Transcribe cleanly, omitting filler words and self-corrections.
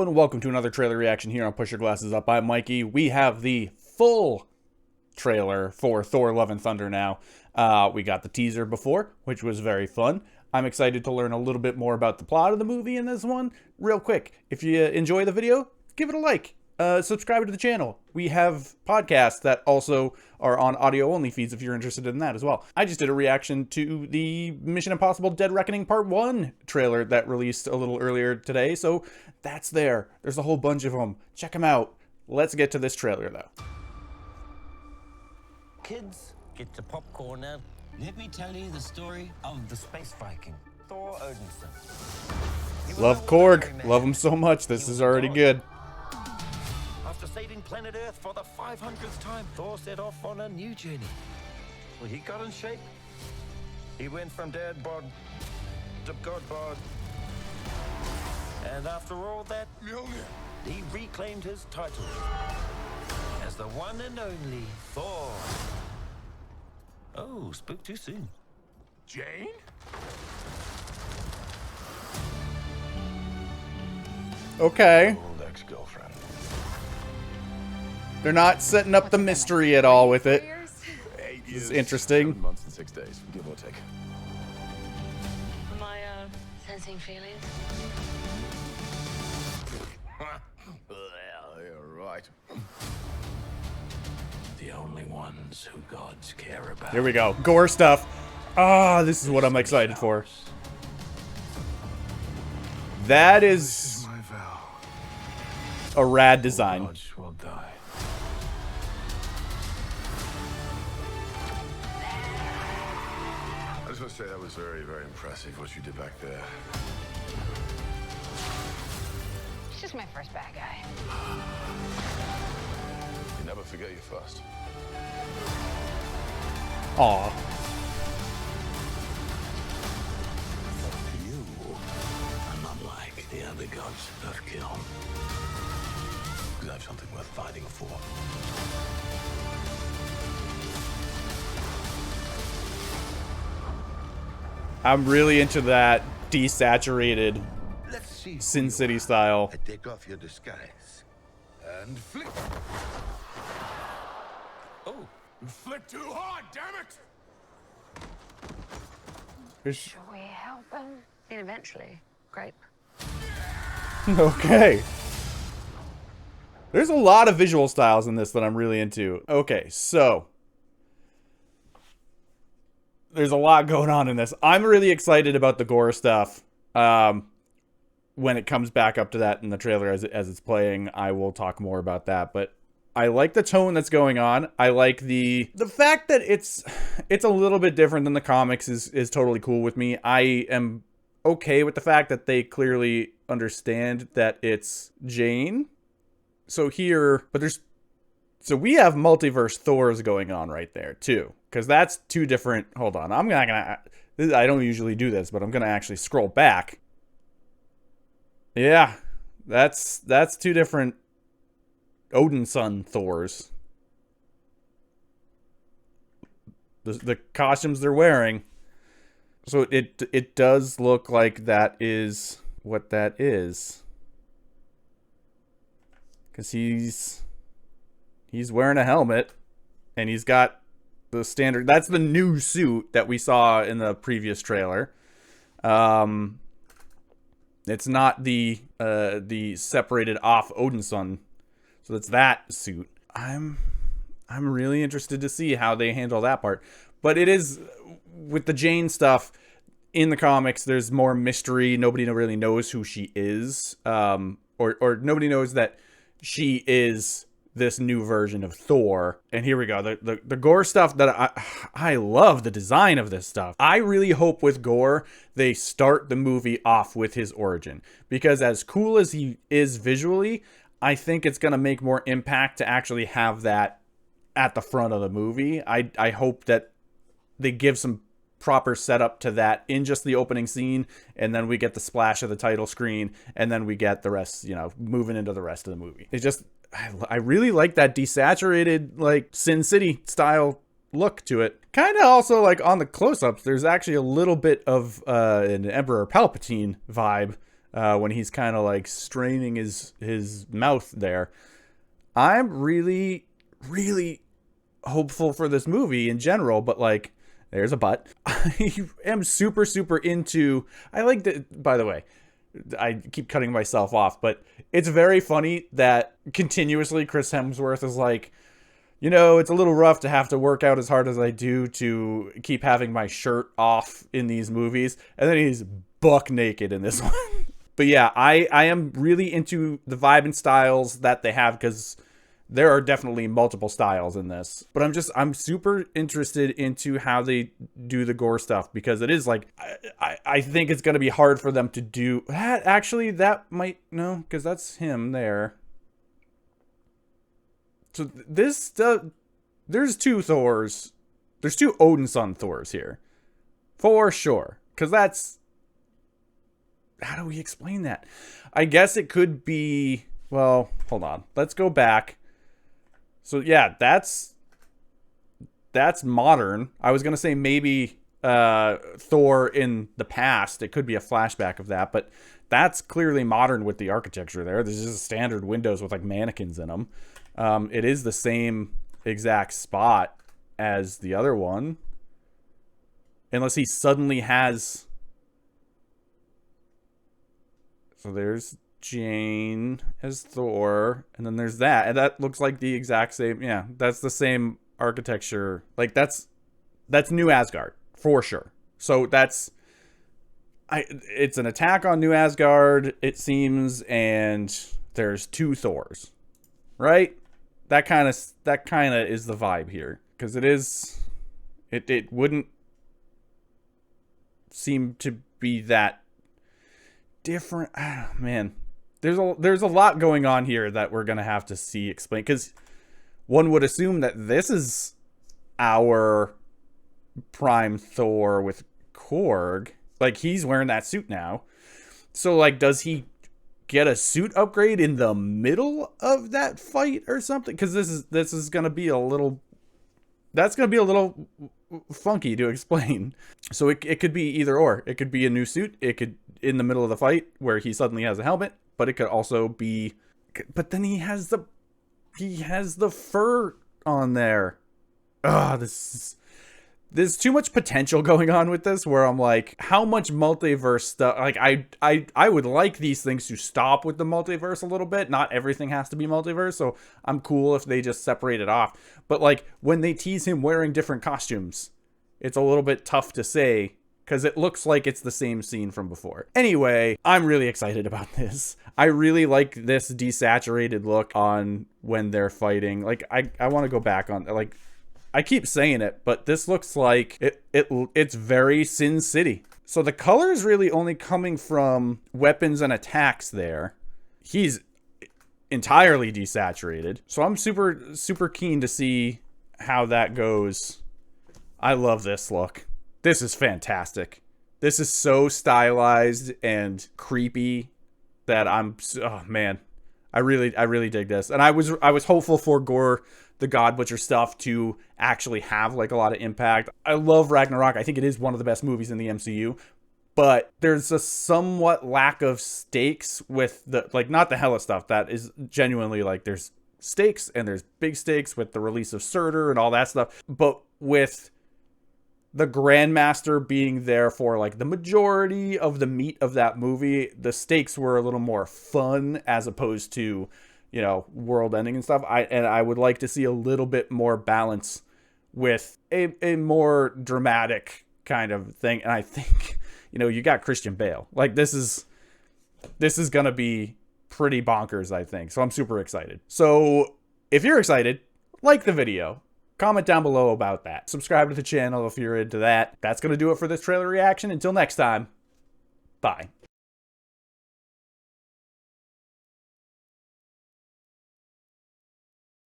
Hello and welcome to another trailer reaction here on Push Your Glasses Up. I'm Mikey. We have the full trailer for Thor Love and Thunder now. We got the teaser before, which was very fun. I'm excited to learn a little bit more about the plot of the movie in this one. Real quick, if you enjoy the video, give it a like. Subscribe to the channel. We have podcasts that also are on audio-only feeds if you're interested in that as well. I just did a reaction to the Mission Impossible Dead Reckoning Part 1 trailer that released a little earlier today, so that's there. There's a whole bunch of them. Check them out. Let's get to this trailer, though. Kids, get your popcorn now. Let me tell you the story of the space Viking, Thor Odinson. Love Korg. Love him so much. This is already good. After saving planet Earth for the 500th time, Thor set off on a new journey. Well, he got in shape. He went from dad bod to god bod. And after all that, he reclaimed his title as the one and only Thor. Oh, spoke too soon. Jane? Okay. Old ex-girlfriend. They're not setting up the mystery at all with it. 8 This years, is interesting. 7 months and 6 days, give or take. Am I, sensing feelings? Well, you're right. The only ones who gods care about. Here we go. Gorr stuff. Ah, this is what I'm excited for. That is My vow. a rad design. Gods will die. I just want to say that was very, very impressive what you did back there. It's just my first bad guy. You never forget your first. Aw. You are not like the other gods of kill. Because I have something worth fighting for. I'm really into that desaturated Let's see. Sin City style. I take off your disguise and flick. Oh, Flick too hard, damn it! There's- We help him. And eventually, grape. Okay. There's a lot of visual styles in this that I'm really into. Okay, so there's a lot going on in this. I'm really excited about the Gorr stuff. When it comes back up to that in the trailer as it's playing, I will talk more about that. But I like the tone that's going on. I like the fact that it's a little bit different than the comics is totally cool with me. I am okay with the fact that they clearly understand that it's Jane. So we have multiverse Thors going on right there too. Because that's two different, hold on, I don't usually do this, but I'm gonna actually scroll back. Yeah, that's two different Odinson Thors. The costumes they're wearing. So it does look like that is what that is. Because he's wearing a helmet and he's got the standard, that's the new suit that we saw in the previous trailer. It's not the separated off Odinson. So it's that suit. I'm really interested to see how they handle that part. But it is, with the Jane stuff in the comics, there's more mystery. Nobody really knows who she is. Or nobody knows that she is this new version of Thor. And here we go. The Gorr stuff that I love the design of this stuff. I really hope with Gorr they start the movie off with his origin, because as cool as he is visually, I think it's going to make more impact to actually have that at the front of the movie. I hope that they give some proper setup to that in just the opening scene, and then we get the splash of the title screen, and then we get the rest, you know, moving into the rest of the movie. It just, I really like that desaturated, like, Sin City style look to it. Kind of also, like, on the close-ups, there's actually a little bit of an Emperor Palpatine vibe when he's kind of like straining his mouth there. I'm really, really hopeful for this movie in general, but like, there's a but. I am super, super into, I like that, by the way, I keep cutting myself off, but it's very funny that continuously Chris Hemsworth is like, you know, it's a little rough to have to work out as hard as I do to keep having my shirt off in these movies. And then he's buck naked in this one. But yeah, I am really into the vibe and styles that they have, because there are definitely multiple styles in this. But I'm super interested into how they do the gore stuff, because it is like, I think it's going to be hard for them to do that. Actually, that might, no, because that's him there. So this, there's two Thors. There's two Odinson Thors here. For sure. Because that's, how do we explain that? I guess it could be, well, hold on. Let's go back. So yeah, that's modern. I was going to say maybe Thor in the past. It could be a flashback of that, but that's clearly modern with the architecture there. There's just standard windows with like mannequins in them. It is the same exact spot as the other one. Unless he suddenly has... So there's Jane as Thor, and then there's that. And that looks like the exact same... Yeah, that's the same architecture. Like, that's New Asgard, for sure. So that's... it's an attack on New Asgard, it seems, and there's two Thors. Right? That kind of is the vibe here, because it wouldn't seem to be that different. Oh, man, there's a lot going on here that we're gonna have to see explained, because one would assume that this is our prime Thor with Korg, like he's wearing that suit now. So like, does he get a suit upgrade in the middle of that fight or something? Because this is gonna be a little, that's gonna be a little funky to explain. So it could be either or. It could be a new suit. It could in the middle of the fight where he suddenly has a helmet, but it could also be, but then he has the fur on there. There's too much potential going on with this, where I'm like, how much multiverse stuff? Like, I would like these things to stop with the multiverse a little bit. Not everything has to be multiverse, so I'm cool if they just separate it off. But like, when they tease him wearing different costumes, it's a little bit tough to say, because it looks like it's the same scene from before. Anyway, I'm really excited about this. I really like this desaturated look on when they're fighting. Like, I want to go back on, like, I keep saying it, but this looks like it's very Sin City. So the color is really only coming from weapons and attacks there. He's entirely desaturated. So I'm super, super keen to see how that goes. I love this look. This is fantastic. This is so stylized and creepy that oh man, I really dig this. And I was hopeful for Gorr the God Butcher stuff to actually have like a lot of impact. I love Ragnarok. I think it is one of the best movies in the MCU, but there's a somewhat lack of stakes with the, like, not the Hela stuff. That is genuinely like, there's stakes and there's big stakes with the release of Surtur and all that stuff. But with the Grandmaster being there for like the majority of the meat of that movie, the stakes were a little more fun as opposed to, you know, world ending and stuff. I would like to see a little bit more balance with a more dramatic kind of thing. And I think, you know, you got Christian Bale. Like, this is going to be pretty bonkers, I think. So I'm super excited. So if you're excited, like the video, comment down below about that. Subscribe to the channel if you're into that. That's going to do it for this trailer reaction. Until next time, bye.